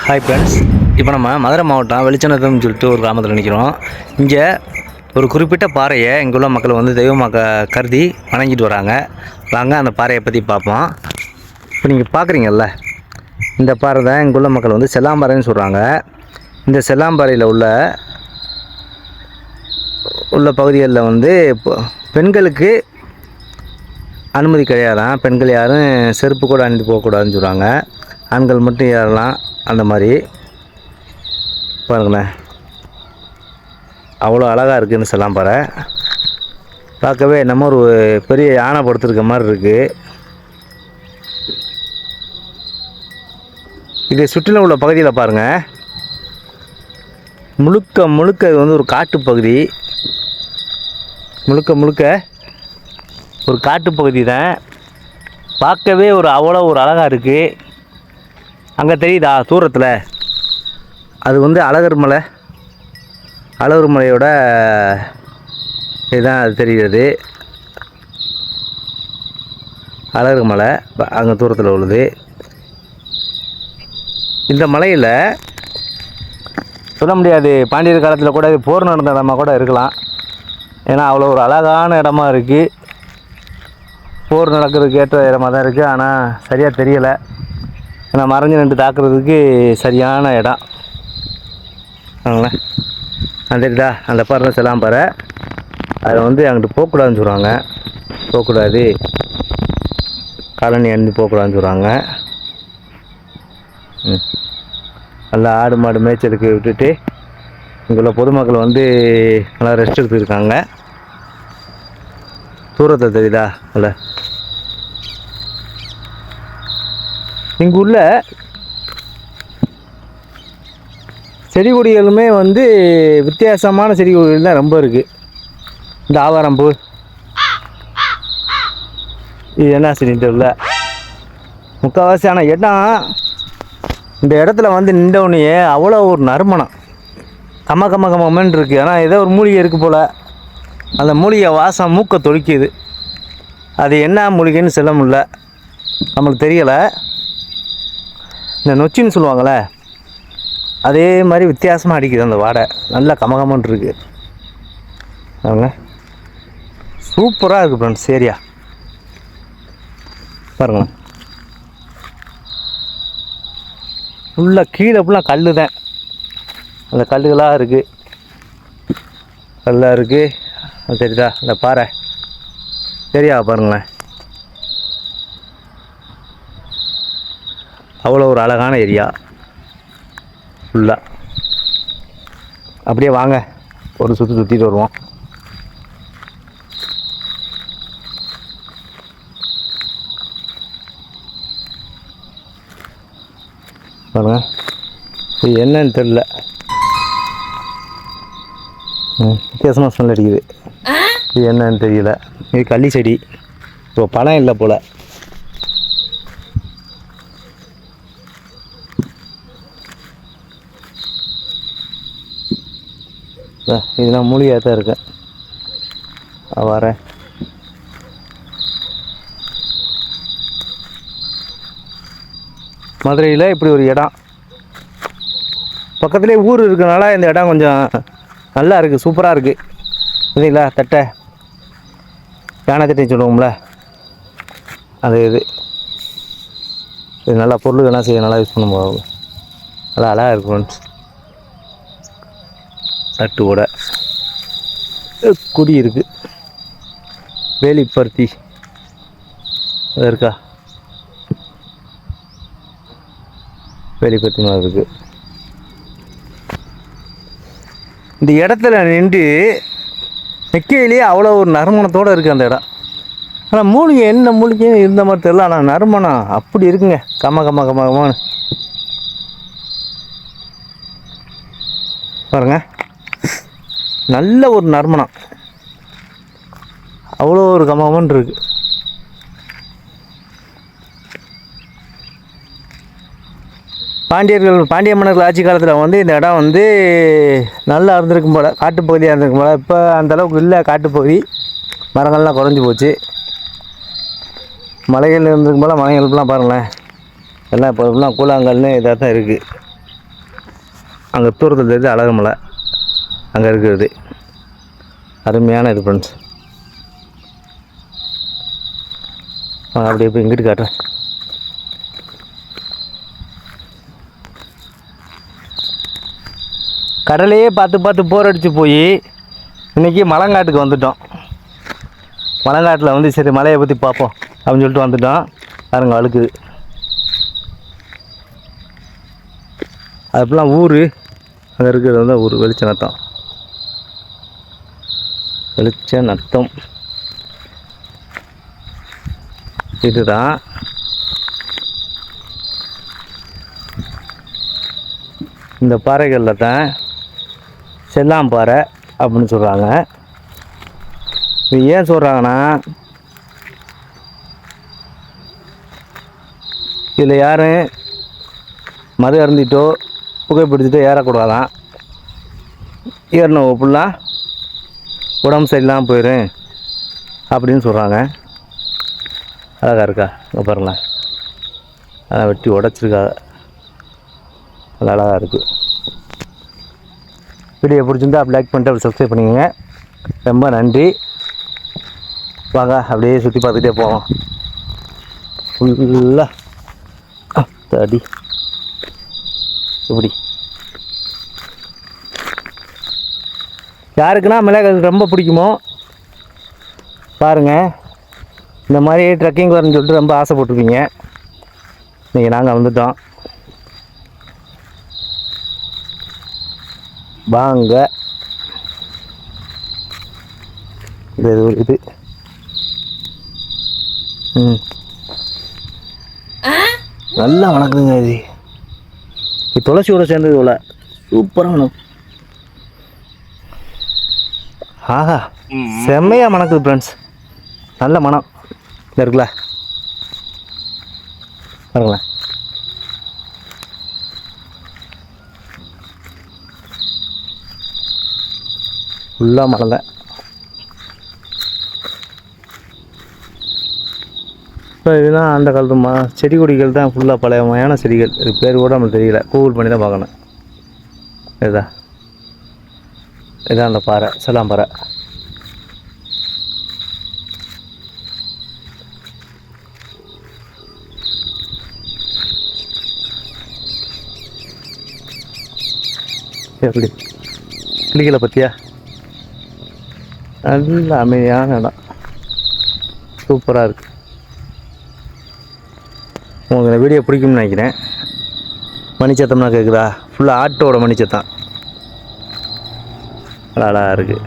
Hi friends, இப்போ நம்ம மதுரை மாவட்டம் வெளிச்சநத்தம்னு சொல்லிட்டு ஒரு கிராமத்தில் நிற்கிறோம். இங்கே ஒரு குறிப்பிட்ட பாறையை இங்கே உள்ள மக்கள் வந்து தெய்வமாக கருதி வணங்கிட்டு வராங்க. வாங்க அந்த பாறையை பற்றி பார்ப்போம். இப்போ நீங்கள் பார்க்குறீங்கல்ல, இந்த பாறை தான் இங்கே உள்ள மக்கள் வந்து செல்லாம்பாறைன்னு சொல்கிறாங்க. இந்த செல்லாம்பாறையில் உள்ள பகுதிகளில் வந்து பெண்களுக்கு அனுமதி கிடையாதான். பெண்கள் யாரும் செருப்பு கூட அணிந்து போகக்கூடாதுன்னு சொல்கிறாங்க. ஆண்கள் மட்டும் ஏறலாம். அந்த மாதிரி பாருங்களேன், அவ்வளோ அழகாக இருக்குதுன்னு செல்லாம்பாறை. பார்க்கவே நம்ம ஒரு பெரிய யானை படுத்துருக்க மாதிரி இருக்குது. இதை சுற்றிலும் உள்ள பகுதியில் பாருங்கள், முழுக்க இது வந்து ஒரு காட்டுப்பகுதி. முழுக்க ஒரு காட்டுப்பகுதி தான். பார்க்கவே அவ்வளோ ஒரு அழகாக இருக்குது. அங்கே தெரியுதா தூரத்தில், அது வந்து அழகர் மலையோட இதுதான் அது தெரிகிறது. அழகர் மலை அங்கே தூரத்தில் உள்ளது. இந்த மலையில் சொல்ல முடியாது, பாண்டியர் காலத்தில் கூட போர் நடந்த இடமா கூட இருக்கலாம். ஏன்னா அவ்வளோ ஒரு அழகான இடமா இருக்குது. போர் நடக்கிறதுக்கு ஏற்ற இடமா தான் இருக்குது. ஆனால் சரியாக தெரியலை. ஏன்னா மறைஞ்சு நின்று தாக்குறதுக்கு சரியான இடம். அந்த தெரியுதா, அந்த பாறை செல்லாம்பாறை. அதை வந்து அங்கிட்டு போகக்கூடாதுன்னு சொல்கிறாங்க. போகக்கூடாது, காலனி அணிந்து போகக்கூடாதுன்னு சொல்கிறாங்க. நல்லா ஆடு மாடு மேய்ச்சலுக்கு விட்டுட்டு இங்குள்ள பொதுமக்கள் வந்து நல்லா ரெஸ்ட் எடுத்துருக்காங்க. தூரத்தை தெரியுதா இல்லை, இங்கு உள்ள செடி கொடிகளுமே வந்து வித்தியாசமான செடி கொடிகள் தான் ரொம்ப இருக்குது. இந்த ஆவாரம்பூ, இது என்ன செடி தெரியல. முக்கால்வாசியான இடம், இந்த இடத்துல வந்து நின்றவுடனே அவ்வளோ ஒரு நறுமணம் கம்மன்னு இருக்குது. ஆனால் ஏதோ ஒரு மூலிகை இருக்குது போல். அந்த மூலிகை வாசம் மூக்கை தொளிக்குது. அது என்ன மூலிகைன்னு சொல்ல முடியல, நம்மளுக்கு தெரியலை. இந்த நொச்சின்னு சொல்லுவாங்களே, அதே மாதிரி வித்தியாசமாக அடிக்குது அந்த வாடை. நல்லா கமகமன்னு இருக்குது. அவங்க சூப்பராக இருக்குது ஃப்ரெண்ட்ஸ். ஏரியா பாருங்களேன், ஃபுல்லாக கீழே ஃபுல்லாக கல் தான். அந்த கல்லுகளாக இருக்குது, கல்லாக இருக்குது. தெரியுதா இந்த பாறை சரியா பாருங்களேன். அவ்வளோ ஒரு அழகான ஏரியா ஃபுல்லாக. அப்படியே வாங்க ஒரு சுற்றிட்டு வருவோம். பாருங்க, இது என்னன்னு தெரியல, வித்தியாசமாக ஸ்மெல் அடிக்குது. இது என்னன்னு தெரியல. இது கள்ளி செடி. இப்போ பழம் இல்லை போல். இதெல்லாம் மூலிகையாக தான் இருக்கு. வரேன். மதுரையில் இப்படி ஒரு இடம், பக்கத்துலேயே ஊர் இருக்கிறனால இந்த இடம் கொஞ்சம் நல்லா இருக்குது, சூப்பராக இருக்குது. இல்லைங்களா, தட்டை யானை தட்டைன்னு சொல்லுவோம்ல, அது இது நல்லா பொருள் வேணால் செய்ய நல்லா யூஸ் பண்ண போகும். நல்லா அழகாக இருக்கும் ஃப்ரெண்ட்ஸ். தட்டுவோட கொடி இருக்குது. வேலிப்பருத்தி அது இருக்கா, வேலிப்பருத்தி மாதிரி இருக்குது. இந்த இடத்துல நின்று நெக்கையிலேயே அவ்வளோ ஒரு நறுமணத்தோடு இருக்குது அந்த இடம். ஆனால் மூலிகை என்ன மூலிகையும் இருந்த மாதிரி தெரியல, ஆனால் நறுமணம் அப்படி இருக்குங்க. கம்மன்னு பாருங்க, நல்ல ஒரு நறுமணம், அவ்வளோ ஒரு கம்மன் இருக்குது. பாண்டிய மன்னர்கள் ஆட்சி காலத்தில் வந்து இந்த இடம் வந்து நல்லா இருந்திருக்கும் போல், காட்டுப்பகுதியாக இருந்திருக்கும் போல். இப்போ அந்தளவுக்கு இல்லை காட்டுப்பகுதி, மரங்கள்லாம் குறைஞ்சி போச்சு. மலைகள் இருந்திருக்கும் போல், மலைகள்லாம் பாருங்களேன், எல்லாம் இப்போ கூழாங்கல்னு இதாக தான் இருக்குது. அங்கே தூரத்தில் தெரியுது அழகுமலை, அங்கே இருக்கிறது அருமையான இது ஃப்ரெண்ட்ஸ். அப்படியே போய் இங்கிட்டு காட்டுறேன். கடலையே பார்த்து பார்த்து போர் அடித்து போய் இன்றைக்கி மலங்காட்டுக்கு வந்துட்டோம். மலங்காட்டில் வந்து சரி மலையை பற்றி பார்ப்போம் அப்படின்னு சொல்லிட்டு வந்துட்டோம். பாருங்க அழுக்குது. அதுப்பெல்லாம் ஊர் அங்கே இருக்கிறது வந்து ஊர் வெளிச்ச நத்தம். வெளிச்ச நத்தம் இதுதான். இந்த பாறைகளில் தான் செல்லாம்பாறை அப்படின்னு சொல்கிறாங்க. இது ஏன் சொல்கிறாங்கன்னா, இதில் யாரும் மது அருந்திட்டோ புகைப்பிடிச்சிட்டோ ஏறக்கூடாதான். ஏறினவங்க ஃபுல்லாக உடம்பு சரியில்லாமல் போயிடும் அப்படின்னு சொல்கிறாங்க. அழகாக இருக்கா? இங்கே பாருங்களேன், அதை வெட்டி உடச்சிருக்காங்க. அது அழகாக இருக்குது. வீடியோ பிடிச்சிருந்தா அப்படி லைக் பண்ணிட்டு அப்படி சப்ஸ்கிரைப் பண்ணிக்கோங்க. ரொம்ப நன்றி. வாங்க அப்படியே சுற்றி பார்த்துட்டே போவோம். ஃபுல்லாக தடி இப்படி. யாருக்குன்னா மிளகாய் ரொம்ப பிடிக்குமோ பாருங்கள். இந்த மாதிரி ட்ரெக்கிங் வரணும்னு சொல்லிட்டு ரொம்ப ஆசைப்பட்டுருப்பீங்க. இன்றைக்கி நாங்கள் வந்துட்டோம். வாங்க. இது இது நல்லா வணக்குதுங்க. இது துளசியோட சேர்ந்தது போல சூப்பராக வணக்கம். ஆஹா செம்மையாக மணக்குது ஃப்ரெண்ட்ஸ். நல்ல மனம் இருக்குல்ல, பாருங்களேன். ஃபுல்லாக மழை தான். இப்போ இதுதான் அந்த காலத்து செடி கொடிகள் தான் ஃபுல்லாக பழையமையான செடிகள். இது பேர் கூட நம்மளுக்கு தெரியல, கூகுள் பண்ணி தான் பார்க்கணும். இதுதான் அந்த பாறை, செல்லாம்பாறை. எப்படி கிளிகளை பற்றியா? நல்ல அமைதியான இடம், சூப்பராக இருக்குது. உங்களுக்கு இந்த வீடியோ பிடிக்கும்னு நினைக்கிறேன். மணிச்சத்தம்னா கேட்குதா? ஃபுல்லாக ஆட்டோட மணிச்சத்தம். அழகாக இருக்குது.